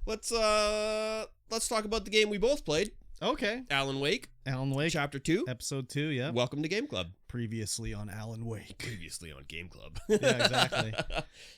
let's talk about the game we both played. Okay. Alan Wake. Chapter 2. Episode 2, yeah. Welcome to Game Club. Previously on Alan Wake. Previously on Game Club. Yeah, exactly.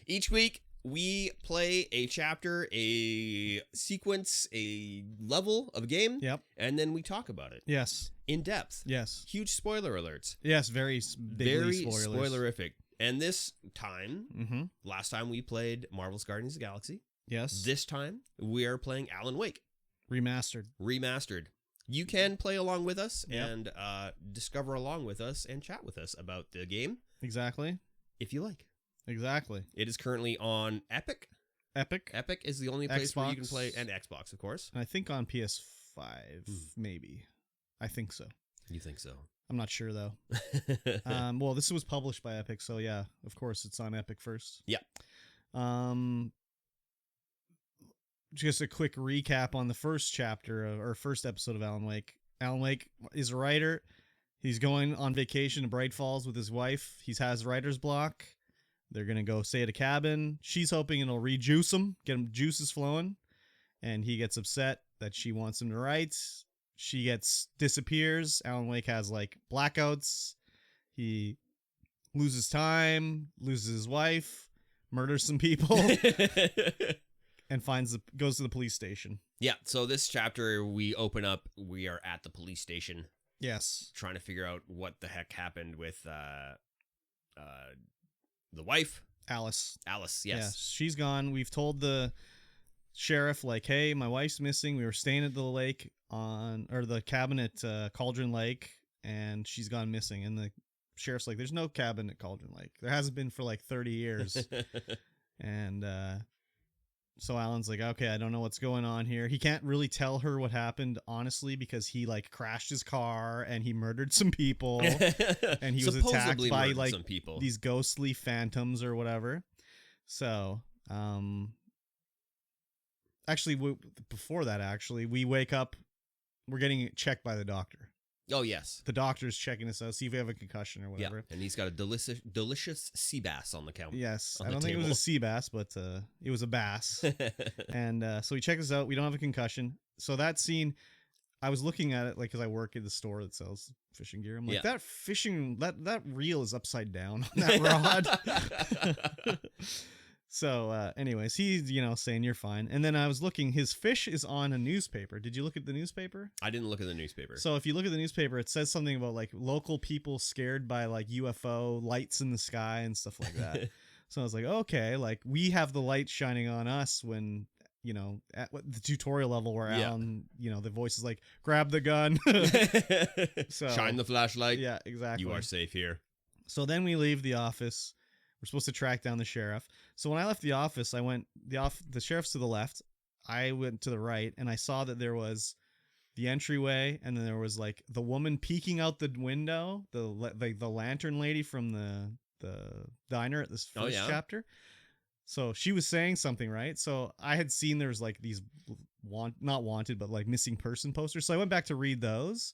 Each week, we play a chapter, a sequence, a level of a game. Yep. And then we talk about it. Yes. In depth. Yes. Huge spoiler alerts. Yes, very spoilers. Spoilerific. And this time, last time we played Marvel's Guardians of the Galaxy. Yes. This time, we are playing Alan Wake. Remastered. You can play along with us and discover along with us and chat with us about the game. Exactly. If you like. Exactly. It is currently on Epic. Epic is the only place where you can play, and Xbox, of course. And I think on PS5, maybe. I think so. You think so? I'm not sure, though. Well, this was published by Epic, so yeah, of course it's on Epic first. Yeah. Just a quick recap on the first chapter or first episode of Alan Wake. Alan Wake is a writer. He's going on vacation to Bright Falls with his wife. He has writer's block. They're going to go stay at a cabin. She's hoping it'll rejuice him, get him juices flowing. And he gets upset that she wants him to write. She disappears. Alan Wake has like blackouts. He loses time, loses his wife, murders some people. And goes to the police station. Yeah, so this chapter, we open up, we are at the police station. Yes. Trying to figure out what the heck happened with the wife. Alice, yes. Yeah, she's gone. We've told the sheriff, like, hey, my wife's missing. We were staying at the cabin at Cauldron Lake, and she's gone missing. And the sheriff's like, there's no cabin at Cauldron Lake. There hasn't been for like 30 years. And so Alan's like, okay, I don't know what's going on here. He can't really tell her what happened, honestly, because he like crashed his car and he murdered some people. And he was attacked by like some people. These ghostly phantoms or whatever. So, before that, we wake up, we're getting checked by the doctor. Oh, yes. The doctor's checking us out, see if we have a concussion or whatever. Yeah, and he's got a delicious sea bass on the counter. Yes, I don't think it was a sea bass, but it was a bass. And so he checks us out. We don't have a concussion. So that scene, I was looking at it, like, because I work at the store that sells fishing gear. I'm like, that reel is upside down on that rod. So, anyways, he's, saying you're fine. And then I was looking, his fish is on a newspaper. Did you look at the newspaper? I didn't look at the newspaper. So if you look at the newspaper, it says something about like local people scared by like UFO lights in the sky and stuff like that. So I was like, okay, like we have the light shining on us when, at the tutorial level where Alan, the voice is like, grab the gun. So shine the flashlight. Yeah, exactly. You are safe here. So then we leave the office. We're supposed to track down the sheriff. So when I left the office, the sheriff's to the left. I went to the right, and I saw that there was the entryway, and then there was like the woman peeking out the window, the lantern lady from the diner at this first chapter. So she was saying something, right? So I had seen there was like these not wanted, but like missing person posters. So I went back to read those,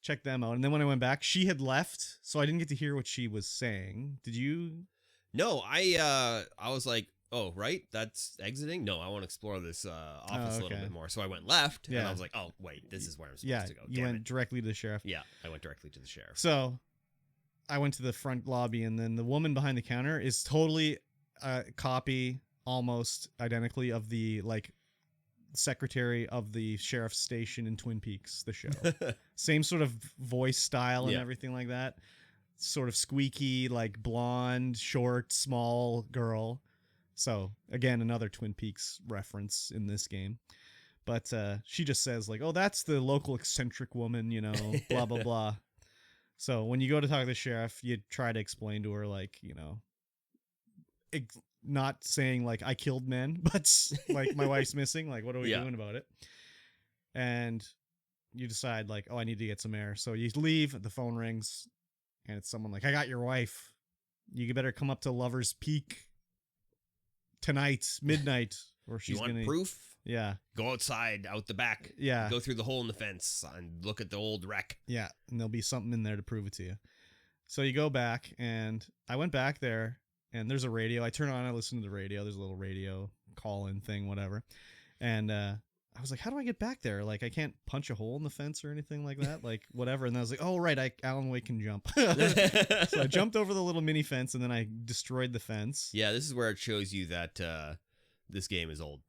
check them out, and then when I went back, she had left, so I didn't get to hear what she was saying. Did you? No, I was like, oh, right, that's exiting? No, I want to explore this office a little bit more. So I went left, and I was like, oh, wait, this is where I'm supposed to go. You went directly to the sheriff. Yeah, I went directly to the sheriff. So I went to the front lobby, and then the woman behind the counter is totally a copy, almost identically, of the, like, secretary of the sheriff's station in Twin Peaks, the show. Same sort of voice style and everything like that. Sort of squeaky, like blonde, short, small girl. So again, another Twin Peaks reference in this game. But she just says like, oh, that's the local eccentric woman, blah, blah, blah. So when you go to talk to the sheriff, you try to explain to her like, not saying like I killed men, but like my wife's missing. Like, what are we doing about it? And you decide like, oh, I need to get some air. So you leave, the phone rings. And it's someone like, I got your wife. You better come up to Lover's Peak tonight, midnight. Or she's you want proof? Yeah. Go outside, out the back. Yeah. Go through the hole in the fence and look at the old wreck. Yeah. And there'll be something in there to prove it to you. So you go back, and I went back there, and there's a radio. I turn on, I listen to the radio. There's a little radio call-in thing, whatever. And I was like, how do I get back there? Like, I can't punch a hole in the fence or anything like that. Like, whatever. And I was like, oh, right. Alan Wake can jump. So I jumped over the little mini fence and then I destroyed the fence. Yeah, this is where it shows you that this game is old.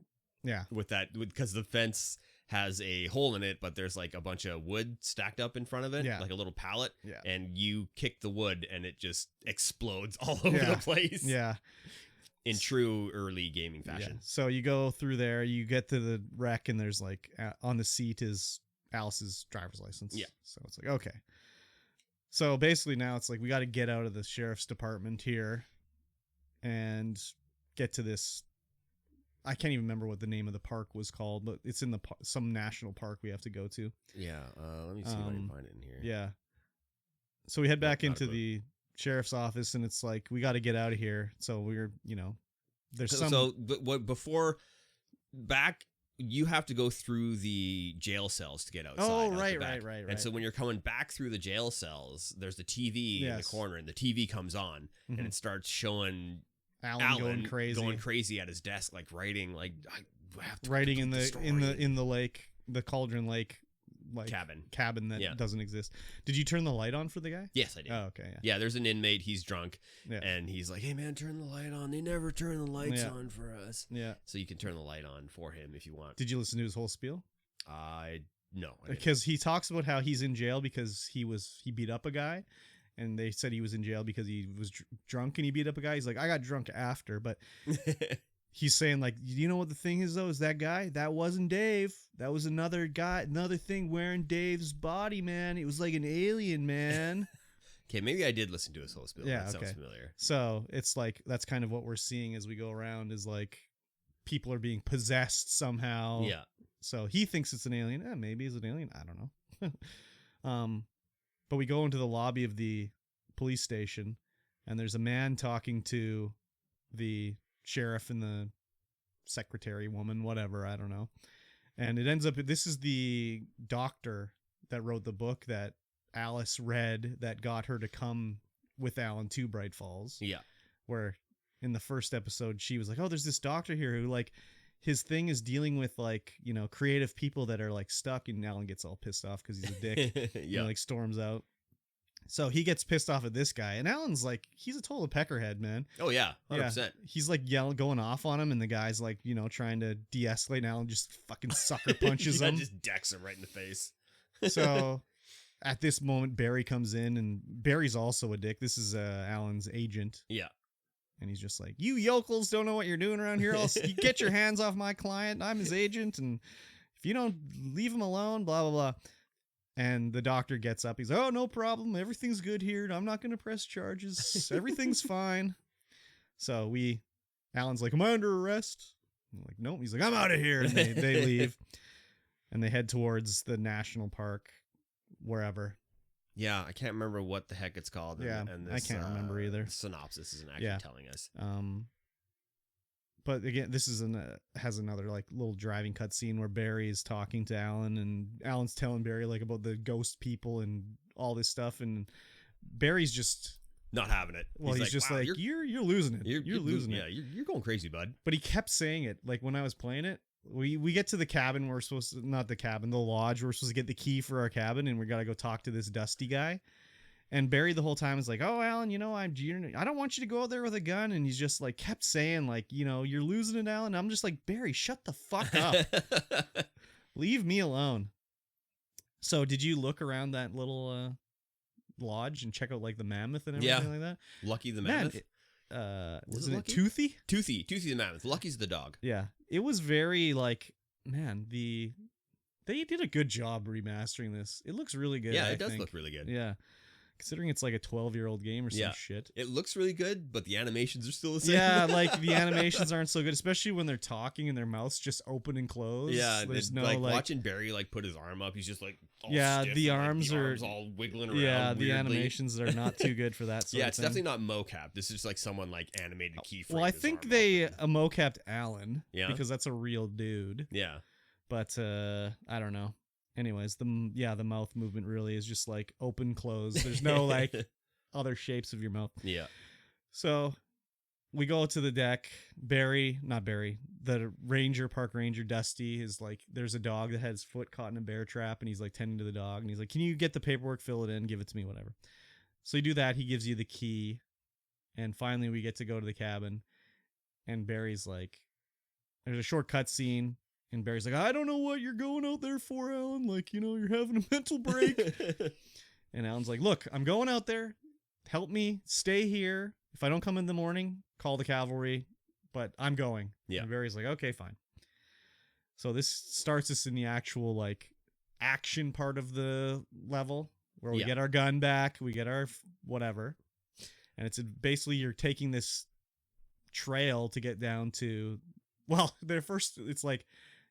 Yeah. Because the fence has a hole in it, but there's like a bunch of wood stacked up in front of it, like a little pallet. Yeah. And you kick the wood and it just explodes all over the place. Yeah. In true early gaming fashion. Yeah. So you go through there, you get to the wreck, and there's like on the seat is Alice's driver's license. Yeah. So it's like, okay. So basically now it's like we got to get out of the sheriff's department here and get to this. I can't even remember what the name of the park was called, but it's in some national park we have to go to. Yeah. Let me see if I can find it in here. Yeah. So we head back into the sheriff's office, and it's like, we got to get out of here. So we're, there's some. So before back, you have to go through the jail cells to get outside. Oh, right. And so when you're coming back through the jail cells, there's the TV in the corner, and the TV comes on, and it starts showing Alan going crazy at his desk, like writing, like I have to writing in the lake, the Cauldron Lake. Like cabin that doesn't exist. Did you turn the light on for the guy? Yes, I did. Oh, okay. Yeah, there's an inmate. He's drunk, and he's like, "Hey, man, turn the light on. They never turn the lights on for us." Yeah. So you can turn the light on for him if you want. Did you listen to his whole spiel? No. Because he talks about how he's in jail because he beat up a guy, and they said he was in jail because he was drunk and he beat up a guy. He's like, I got drunk after, but. He's saying, like, you know what the thing is, though, is that guy? That wasn't Dave. That was another guy, another thing wearing Dave's body, man. It was like an alien, man. Okay, maybe I did listen to his whole spiel. Yeah, that sounds familiar. So it's like, that's kind of what we're seeing as we go around, is like people are being possessed somehow. Yeah. So he thinks it's an alien. Maybe it's an alien. I don't know. But we go into the lobby of the police station, and there's a man talking to the sheriff and the secretary woman, whatever, I don't know. And it ends up, this is the doctor that wrote the book that Alice read that got her to come with Alan to Bright Falls. Yeah. Where in the first episode, she was like, oh, there's this doctor here who, like, his thing is dealing with, like, creative people that are, like, stuck, and Alan gets all pissed off because he's a dick. Yeah. And, like, storms out. So he gets pissed off at this guy, and Alan's like, he's a total peckerhead, man. Oh yeah, 100%. Yeah. He's like going off on him, and the guy's like, trying to de-escalate, and Alan just fucking sucker punches him. Just decks him right in the face. So at this moment, Barry comes in, and Barry's also a dick. This is Alan's agent. Yeah. And he's just like, you yokels don't know what you're doing around here. You get your hands off my client. I'm his agent, and if you don't leave him alone, blah, blah, blah. And the doctor gets up. He's like, oh, no problem. Everything's good here. I'm not going to press charges. Everything's fine. So Alan's like, am I under arrest? I'm like, nope. He's like, I'm out of here. And they leave. And they head towards the national park, wherever. Yeah, I can't remember what the heck it's called. Yeah, and this, I can't remember either. The synopsis isn't actually telling us. But again, this is has another like little driving cutscene where Barry is talking to Alan, and Alan's telling Barry like about the ghost people and all this stuff, and Barry's just not having it. Well, he's just wow, like, you're losing it. You're losing it. Yeah, you're going crazy, bud. But he kept saying it. Like when I was playing it, we get to the cabin. We're supposed to, not the cabin, the lodge. We're supposed to get the key for our cabin, and we got to go talk to this Dusty guy. And Barry the whole time is like, oh, Alan, I don't want you to go out there with a gun. And he's just like kept saying like, you're losing it, Alan. I'm just like, Barry, shut the fuck up. Leave me alone. So did you look around that little lodge and check out like the mammoth and everything like that? Lucky the mammoth. Wasn't it Toothy? Toothy the mammoth. Lucky's the dog. Yeah. It was very like, man, they did a good job remastering this. It looks really good. Yeah, it does look really good. Yeah. Considering it's like a 12-year-old game or some shit. It looks really good, but the animations are still the same. Yeah, like the animations aren't so good, especially when they're talking and their mouths just open and close. Yeah, there's no like watching Barry like put his arm up, he's just like all stiff, the arms like, the are arms all wiggling around. Yeah, weirdly. The animations are not too good for that sort of it's thing. definitely not mocap. This is just like someone like animated keyframe. Well, I think they mocapped Alan because that's a real dude. Yeah. But I don't know. Anyways, the mouth movement really is just like open, close. There's no like other shapes of your mouth. Yeah. So we go to the deck. The park ranger, Dusty, is like, there's a dog that had his foot caught in a bear trap, and he's like tending to the dog, and he's like, can you get the paperwork, fill it in, give it to me, whatever. So you do that. He gives you the key, and finally we get to go to the cabin, and Barry's like, there's a short cut scene, and Barry's like, I don't know what you're going out there for, Alan. Like, you're having a mental break. And Alan's like, look, I'm going out there. Help me. Stay here. If I don't come in the morning, call the cavalry. But I'm going. Yeah. And Barry's like, okay, fine. So this starts us in the actual, like, action part of the level, where we get our gun back. We get our whatever. And it's basically you're taking this trail to get down to... Well, it's like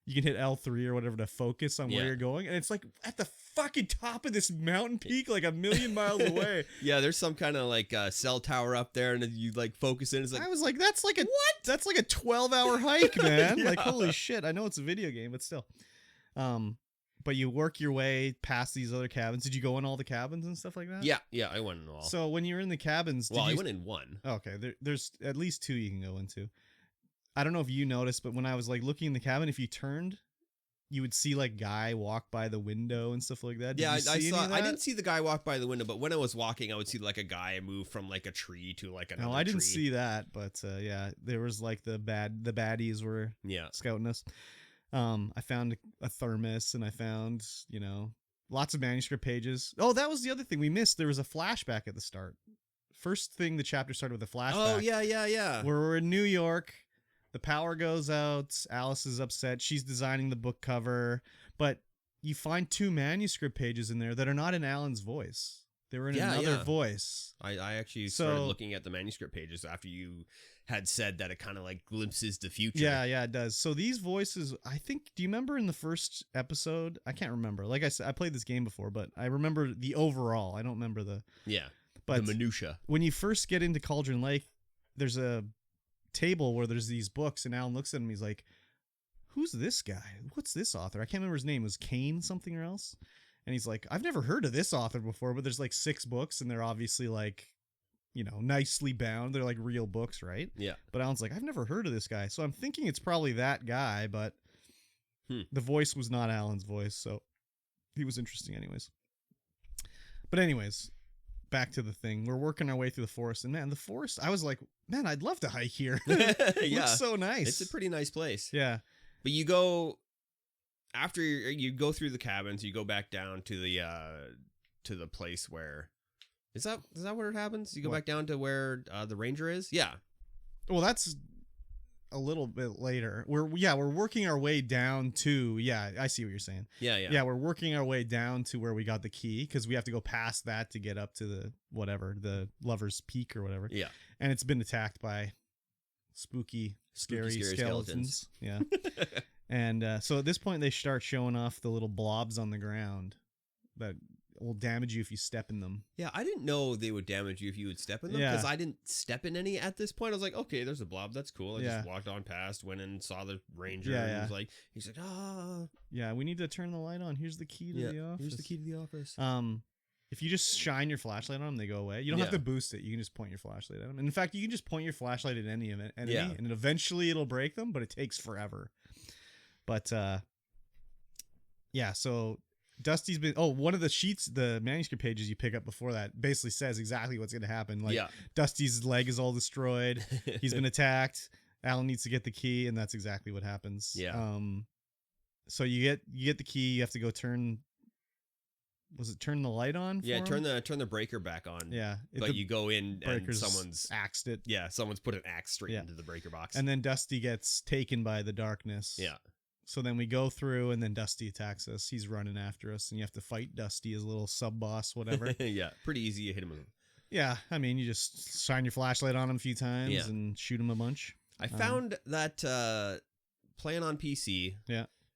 you can hit L3 or whatever to focus on where you're going. And it's like at the fucking top of this mountain peak, like a million miles away. Yeah, there's some kind of like cell tower up there, and you like focus in. It's like, I was like, that's like a 12-hour hike, man. Like, holy shit. I know it's a video game, but still. But you work your way past these other cabins. Did you go in all the cabins and stuff like that? Yeah, I went in all. So when you're in the cabins... I went in one. Okay, there's at least 2 you can go into. I don't know if you noticed, but when I was like looking in the cabin, if you turned, you would see like guy walk by the window and stuff like that. I saw. I didn't see the guy walk by the window, but when I was walking, I would see like a guy move from like a tree to like another. No, I didn't see that, but yeah, there was like the baddies were scouting us. I found a thermos, and I found lots of manuscript pages. Oh, that was the other thing we missed. There was a flashback at the start. First thing the chapter started with a flashback. Oh yeah. Where we're in New York. The power goes out. Alice is upset. She's designing the book cover, but you find 2 manuscript pages in there that are not in Alan's voice. They were in another voice. I actually started looking at the manuscript pages after you had said that it kind of like glimpses the future. Yeah, it does. So these voices, I think, do you remember in the first episode? I can't remember. Like I said, I played this game before, but I remember the overall. I don't remember the minutia. When you first get into Cauldron Lake, there's a table where there's these books, and Alan looks at him. He's like, who's this guy? What's this author? I can't remember his name. It was Kane something or else. And he's like, I've never heard of this author before, but there's like 6 books, and they're obviously like, nicely bound. They're like real books, right? Yeah. But Alan's like, I've never heard of this guy. So I'm thinking it's probably that guy, but the voice was not Alan's voice, so he was interesting anyways. But anyways, back to the thing. We're working our way through the forest, and man, the forest, I was like, man, I'd love to hike here. It looks so nice. It's a pretty nice place. Yeah. But you go after you go through the cabins, you go back down to the place where is that where it happens? You go back down to where the ranger is? Yeah. Well, that's a little bit later. We're working our way down to I see what you're saying. Yeah, we're working our way down to where we got the key, because we have to go past that to get up to the Lover's Peak or whatever. Yeah. And it's been attacked by spooky scary skeletons. Yeah. And so at this point they start showing off the little blobs on the ground that will damage you if you step in them. Yeah, I didn't know they would damage you if you would step in them, because I didn't step in any at this point. I was like, okay, there's a blob, that's cool. I just walked on past, went and saw the ranger, and he's like, yeah, we need to turn the light on. Here's the key to the office. Here's the key to the office. If you just shine your flashlight on them, they go away. You don't have to boost it. You can just point your flashlight at them. And in fact, you can just point your flashlight at any enemy, and eventually it'll break them, but it takes forever. But so Dusty's been one of the sheets, the manuscript pages you pick up before that basically says exactly what's going to happen. Like Dusty's leg is all destroyed. He's been attacked. Alan needs to get the key, and that's exactly what happens. Yeah. So you get the key. You have to go turn. Was it turn the light on? Yeah, turn the breaker back on. Yeah, but you go in and someone's axed it. Yeah, someone's put an axe straight into the breaker box. And then Dusty gets taken by the darkness. Yeah. So then we go through, and then Dusty attacks us. He's running after us, and you have to fight Dusty as a little sub-boss, whatever. Yeah, pretty easy. You hit him with him. Yeah, I mean, you just shine your flashlight on him a few times and shoot him a bunch. I found that playing on PC,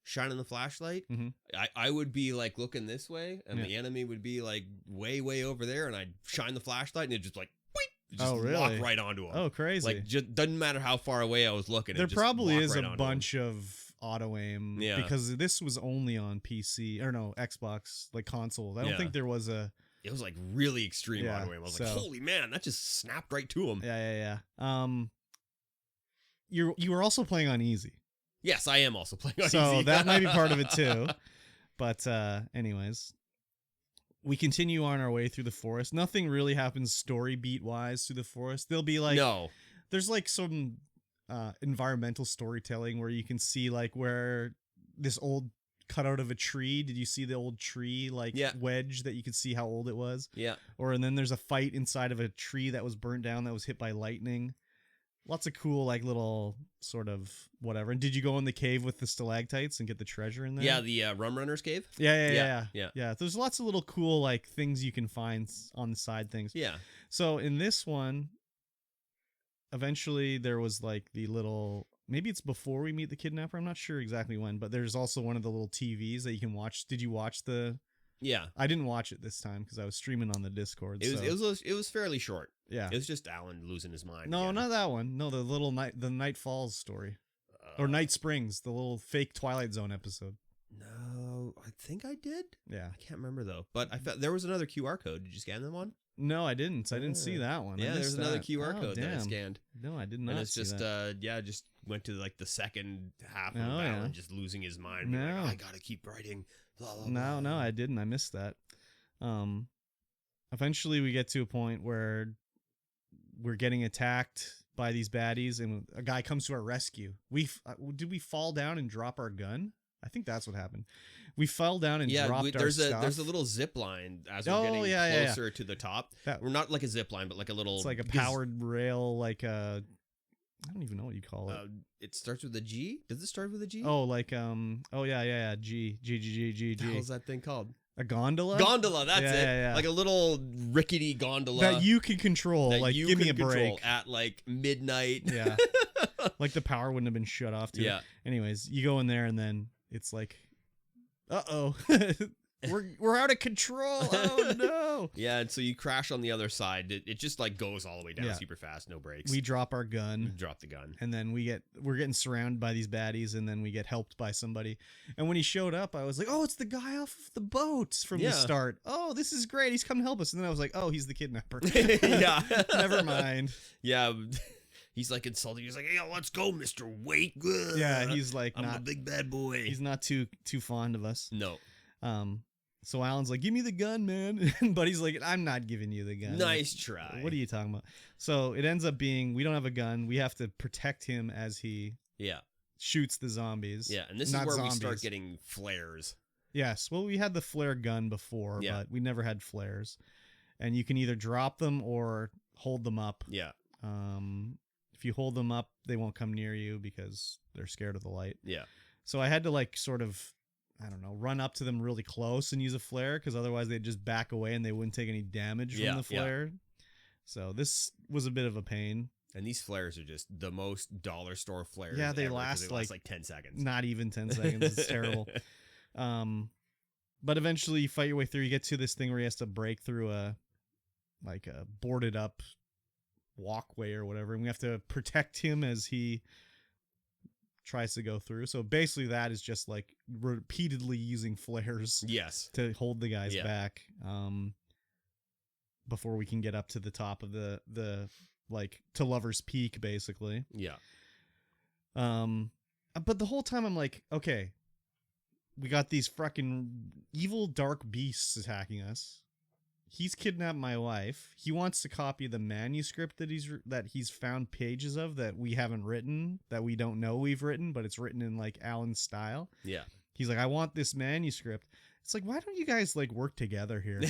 shining the flashlight, I would be like looking this way, and the enemy would be like way, way over there, and I'd shine the flashlight, and it just like, just walk right onto him. Oh, crazy. Like, just doesn't matter how far away I was looking. There probably is a bunch of auto aim because this was only on PC or no Xbox, like console. I don't think there was a. It was like really extreme auto aim. I was like, holy man, that just snapped right to him. Yeah. you were also playing on easy. Yes, I am also playing on easy. So that might be part of it too. But anyways, we continue on our way through the forest. Nothing really happens story beat wise through the forest. There'll be like there's like some environmental storytelling where you can see like where this old cutout of a tree. Did you see the old tree wedge that you could see how old it was? Yeah. And then there's a fight inside of a tree that was burnt down that was hit by lightning. Lots of cool like little sort of whatever. And did you go in the cave with the stalactites and get the treasure in there? Yeah, the Rum Runner's cave. Yeah. There's lots of little cool like things you can find on the side things. Yeah. So in this one, eventually there was like the little, maybe it's before we meet the kidnapper. I'm not sure exactly when, but there's also one of the little TVs that you can watch. Did you watch the? Yeah. I didn't watch it this time because I was streaming on the Discord. It was fairly short. Yeah. It was just Alan losing his mind. No, not that one. No, the Night Falls story. Or Night Springs, the little fake Twilight Zone episode. No, I think I did. Yeah. I can't remember though. But I felt there was another QR code. Did you scan that one? No, I didn't. I didn't see that one. Yeah, there's another QR code that I scanned. No, I did not. And it's see just that. just went to like the second half of Alan just losing his mind. No. Like, I gotta keep writing. Blah, blah, blah. No, I didn't. I missed that. Eventually we get to a point where we're getting attacked by these baddies, and a guy comes to our rescue. Did we fall down and drop our gun? I think that's what happened. We fell down and dropped our stuff. There's a little zip line as we're getting closer to the top. We're not like a zip line, but like a little. It's like a powered rail, like a. I don't even know what you call it. It starts with a G. Does it start with a G? Oh, like Oh yeah. G. What the hell's that thing called? A gondola? Gondola, that's it. Yeah. Like a little rickety gondola. That you can control. Like, give me a break. At like midnight. Yeah. Like the power wouldn't have been shut off too. Yeah. Anyways, you go in there and then it's like, uh-oh. We're out of control. Oh no. Yeah, and so you crash on the other side. It just like goes all the way down super fast, no brakes. We drop our gun. You drop the gun. And then we're getting surrounded by these baddies, and then we get helped by somebody. And when he showed up, I was like, oh, it's the guy off the boat from the start. Oh, this is great. He's come to help us. And then I was like, oh, he's the kidnapper. Yeah. Never mind. Yeah. He's like insulting. He's like, "Hey, let's go, Mr. Wake." Yeah, he's like, I'm a big bad boy. He's not too fond of us. No. So Alan's like, give me the gun, man. But he's like, I'm not giving you the gun. Nice try. What are you talking about? So it ends up being, we don't have a gun. We have to protect him as he shoots the zombies. Yeah, and this is where we start getting flares. Yes. Well, we had the flare gun before, but we never had flares. And you can either drop them or hold them up. Yeah. If you hold them up, they won't come near you because they're scared of the light. Yeah. So I had to like sort of, I don't know, run up to them really close and use a flare because otherwise they'd just back away and they wouldn't take any damage from the flare. Yeah. So this was a bit of a pain. And these flares are just the most dollar store flares. Yeah, they last like 10 seconds. Not even 10 seconds. It's terrible. But eventually you fight your way through. You get to this thing where he has to break through a boarded up walkway or whatever, and we have to protect him as he tries to go through. So basically that is just like repeatedly using flares to hold the guys back before we can get up to the top of the like to Lover's Peak basically. But the whole time I'm like, okay, we got these fucking evil dark beasts attacking us. He's kidnapped my wife. He wants to copy the manuscript that he's found pages of that we haven't written, that we don't know we've written, but it's written in like Alan's style. Yeah. He's like, I want this manuscript. It's like, why don't you guys like work together here?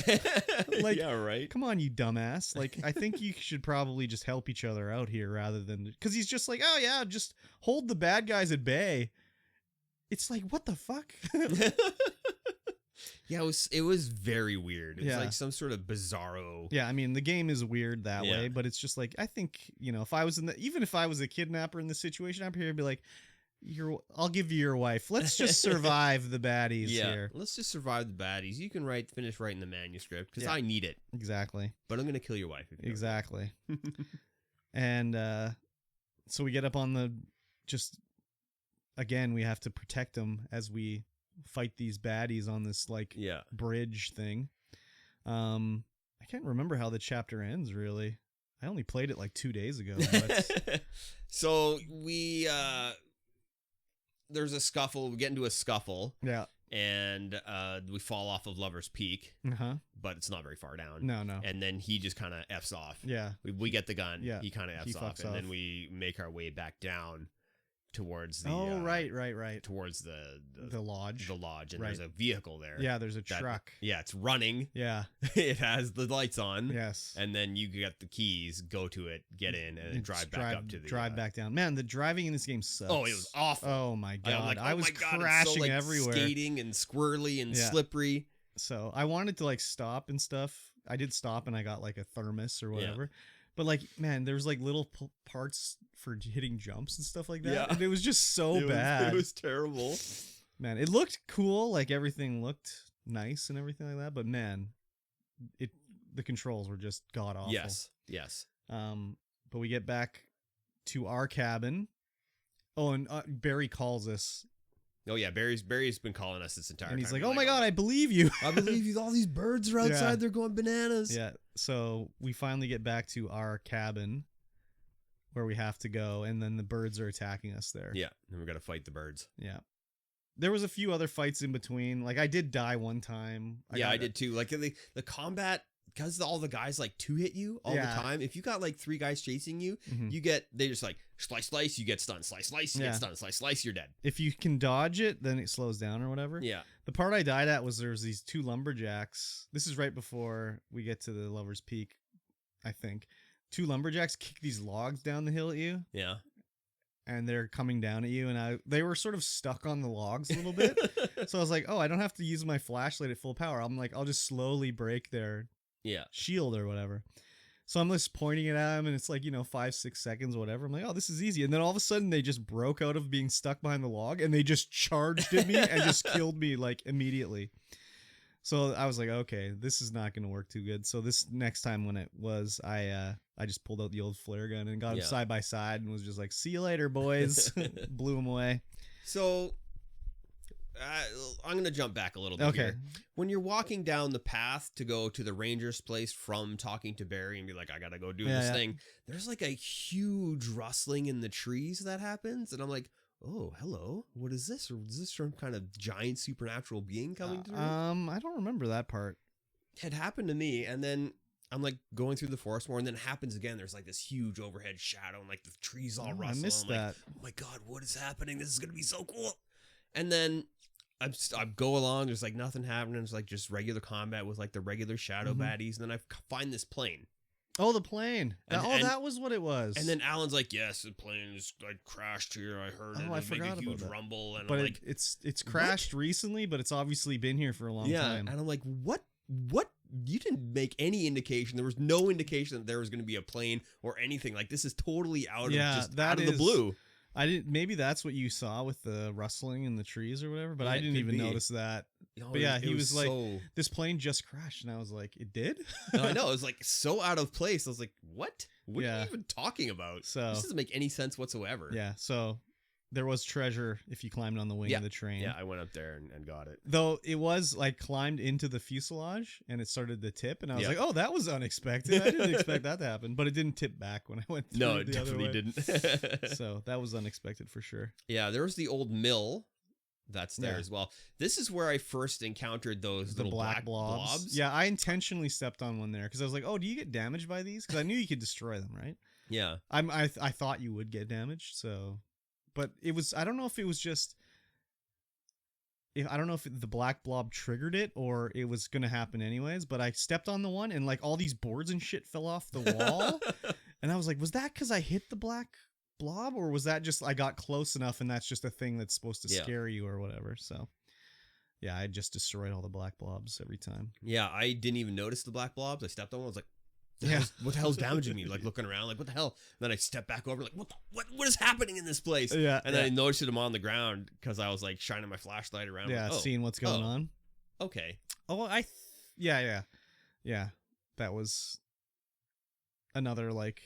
Like, yeah, right. Come on, you dumbass. Like, I think you should probably just help each other out here rather than, because he's just like, oh yeah, just hold the bad guys at bay. It's like, what the fuck? Yeah, it was very weird. It's like some sort of bizarro. Yeah, I mean, the game is weird that way, but it's just like, I think, if I was even if I was a kidnapper in this situation, I'd be like, I'll give you your wife. Let's just survive the baddies here. Let's just survive the baddies. You can finish writing the manuscript because I need it. Exactly. But I'm going to kill your wife. If you exactly. And so we get up on again, we have to protect them as we fight these baddies on this bridge thing. I can't remember how the chapter ends really. I only played it like 2 days ago. But... So we there's a scuffle. We get into a scuffle. Yeah. And we fall off of Lover's Peak. But it's not very far down. No. And then he just kind of F's off. Yeah. We get the gun. Yeah. He kind of F's off. And then we make our way back down towards the right towards the lodge. The lodge. And there's a vehicle there. Yeah, there's a truck. Yeah, it's running. Yeah. It has the lights on. Yes. And then you get the keys, go to it, get in, and then drive back up to the drive back down. Man, the driving in this game sucks. Oh, it was awful. Oh my god. I was crashing it's so, like, everywhere. Skating and squirrely and slippery. So I wanted to like stop and stuff. I did stop and I got like a thermos or whatever. Yeah. But like, man, there was like little parts for hitting jumps and stuff like that. Yeah. And it was just so bad. It was terrible. Man, it looked cool. Like everything looked nice and everything like that. But man, the controls were just god awful. Yes. But we get back to our cabin. Oh, and Barry calls us. Oh yeah, Barry's been calling us this entire time. And he's like, "Oh my god, I believe you. I believe you. All these birds are outside. They're going bananas." Yeah. So we finally get back to our cabin where we have to go, and then the birds are attacking us there. Yeah, and we got to fight the birds. Yeah. There was a few other fights in between. Like I did die one time. I did too. Like the combat, because all the guys like two hit you all the time. If you got like three guys chasing you, they just like slice, you get stunned, slice, you get stunned, slice, you're dead. If you can dodge it, then it slows down or whatever. Yeah. The part I died at was there's these two lumberjacks. This is right before we get to the Lover's Peak, I think. Two lumberjacks kick these logs down the hill at you. Yeah. And they're coming down at you, and they were sort of stuck on the logs a little bit. So I was like, oh, I don't have to use my flashlight at full power. I'm like, I'll just slowly break their shield or whatever. So I'm just pointing it at him, and it's like, 5-6 seconds, whatever. I'm like, oh, this is easy. And then all of a sudden they just broke out of being stuck behind the log, and they just charged at me and just killed me like immediately. So I was like, okay, this is not going to work too good. So this next time when it was, I just pulled out the old flare gun and got them side by side and was just like, see you later, boys. Blew them away. So I'm going to jump back a little bit here. When you're walking down the path to go to the ranger's place from talking to Barry and be like, I got to go do this thing, there's like a huge rustling in the trees that happens. And I'm like, oh, hello. What is this? Or is this some kind of giant supernatural being coming through? I don't remember that part. It happened to me. And then I'm like going through the forest more, and then it happens again. There's like this huge overhead shadow and like the trees all rustle. I missed that. Like, oh my God, what is happening? This is going to be so cool. And then I go along. There's like nothing happening. It's like just regular combat with like the regular shadow baddies. And then I find this plane. Oh, the plane. And that was what it was. And then Alan's like, yes, the plane is like crashed here. I heard it. I It made forgot a huge about that. rumble. And but I'm like, it's crashed recently, but it's obviously been here for a long time. And I'm like, what? You didn't make any indication. There was no indication that there was going to be a plane or anything. Like, this is totally out of the blue. I didn't. Maybe that's what you saw with the rustling in the trees or whatever. But I didn't even notice that. But yeah, he was like, this plane just crashed, and I was like, it did? No, I know. It was like so out of place. I was like, what? What are you even talking about? So this doesn't make any sense whatsoever. Yeah. So there was treasure if you climbed on the wing of the train. Yeah, I went up there and got it. Though it was like climbed into the fuselage and it started to tip, and I was like, oh, that was unexpected. I didn't expect that to happen, but it didn't tip back when I went through. No, it definitely didn't. So that was unexpected for sure. Yeah, there was the old mill that's there as well. This is where I first encountered those little black blobs. Yeah, I intentionally stepped on one there because I was like, oh, do you get damaged by these? Because I knew you could destroy them, right? Yeah. I thought you would get damaged, so... But it was, I don't know if it was just, I don't know if the black blob triggered it or it was going to happen anyways, but I stepped on the one and like all these boards and shit fell off the wall. And I was like, was that because I hit the black blob, or was that just I got close enough and that's just a thing that's supposed to scare you or whatever? So yeah, I just destroyed all the black blobs every time. Yeah, I didn't even notice the black blobs. I stepped on one, I was like, what the hell's damaging me? Like looking around, like what the hell? And then I step back over, like what is happening in this place? Yeah, and then I noticed them on the ground because I was like shining my flashlight around. Yeah, like, seeing what's going on. Okay. Oh, yeah. That was another like,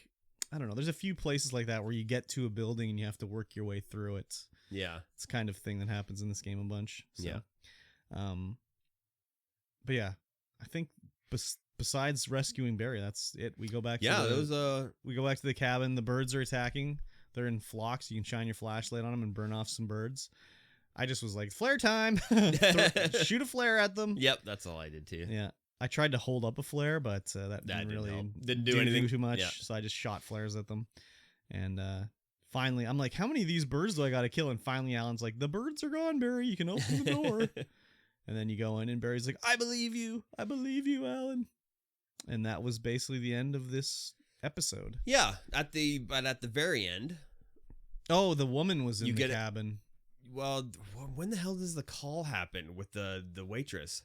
I don't know. There's a few places like that where you get to a building and you have to work your way through it. Yeah, it's kind of thing that happens in this game a bunch. So, yeah. But yeah, I think. besides rescuing Barry, that's it. We go back. We go back to the cabin. The birds are attacking. They're in flocks. You can shine your flashlight on them and burn off some birds. I just was like, flare time. Shoot a flare at them. Yep, that's all I did too. Yeah. I tried to hold up a flare, but that didn't really do anything too much. Yeah. So I just shot flares at them. And finally, I'm like, how many of these birds do I got to kill? And finally, Alan's like, the birds are gone, Barry. You can open the door. And then you go in, and Barry's like, I believe you. I believe you, Alan. And that was basically the end of this episode. Yeah, at the very end. Oh, the woman was in the cabin. Well, when the hell does the call happen with the waitress?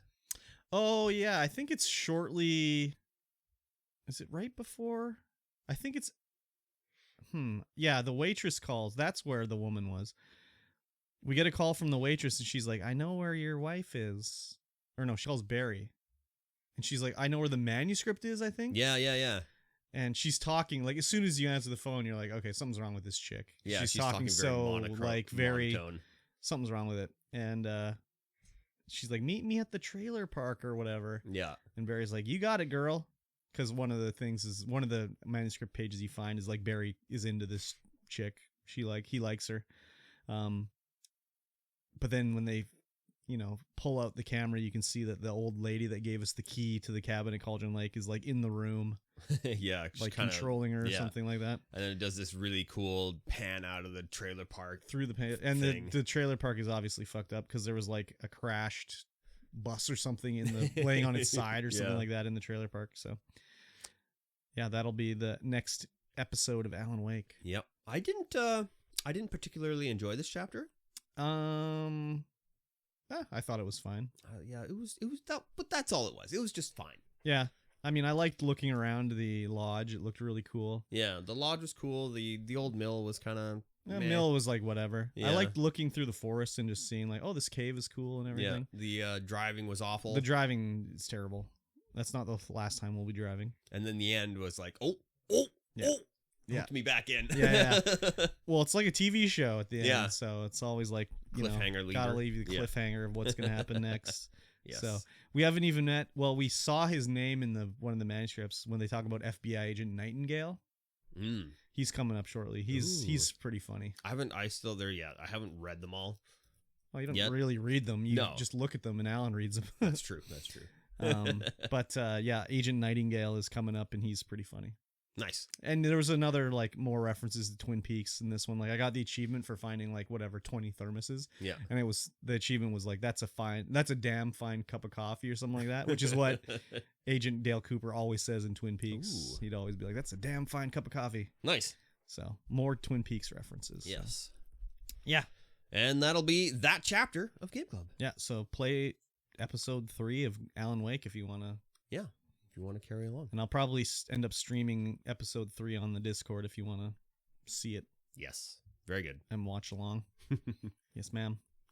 Oh, yeah. I think it's shortly. Is it right before? I think it's. Yeah, the waitress calls. That's where the woman was. We get a call from the waitress, and she's like, I know where your wife is. Or no, she calls Barry. And she's like, I know where the manuscript is, I think. Yeah. And she's talking, like, as soon as you answer the phone, you're like, okay, something's wrong with this chick. Yeah, she's talking so, very monotone. Something's wrong with it. And she's like, meet me at the trailer park or whatever. Yeah. And Barry's like, you got it, girl. Because one of the manuscript pages you find is like, Barry is into this chick. He likes her. But then when they, pull out the camera, you can see that the old lady that gave us the key to the cabin at Cauldron Lake is like in the room. Yeah. Like controlling her or something like that. And then it does this really cool pan out of the trailer park. Through the pan. And the trailer park is obviously fucked up because there was like a crashed bus or something laying on its side or something like that in the trailer park. So yeah, that'll be the next episode of Alan Wake. Yep. I didn't particularly enjoy this chapter. I thought it was fine. Yeah, it was that, but that's all it was. It was just fine. Yeah. I mean, I liked looking around the lodge. It looked really cool. Yeah, the lodge was cool. The old mill was kind of mill was like whatever. Yeah. I liked looking through the forest and just seeing like, oh, this cave is cool and everything. Yeah, the driving was awful. The driving is terrible. That's not the last time we'll be driving. And then the end was like, hooked me back in. Yeah. Well, it's like a TV show at the end, so it's always like, cliffhanger. Gotta leave you the cliffhanger of what's gonna happen next. Yes. So we haven't even met. Well, we saw his name in one of the manuscripts when they talk about FBI agent Nightingale. He's coming up shortly. He's pretty funny. I still there yet. I haven't read them all. Well, you don't really read them. You just look at them, and Alan reads them. That's true. But Agent Nightingale is coming up, and he's pretty funny. Nice. And there was another like more references to Twin Peaks in this one. Like I got the achievement for finding like 20 thermoses. Yeah. And the achievement was like, that's a damn fine cup of coffee or something like that, which is what Agent Dale Cooper always says in Twin Peaks. Ooh. He'd always be like, that's a damn fine cup of coffee. Nice. So more Twin Peaks references. Yes. Yeah. And that'll be that chapter of Game Club. Yeah. So play episode 3 of Alan Wake if you want to. Yeah. If you want to carry along. And I'll probably end up streaming episode 3 on the Discord if you want to see it. Yes. Very good. And watch along. Yes, ma'am.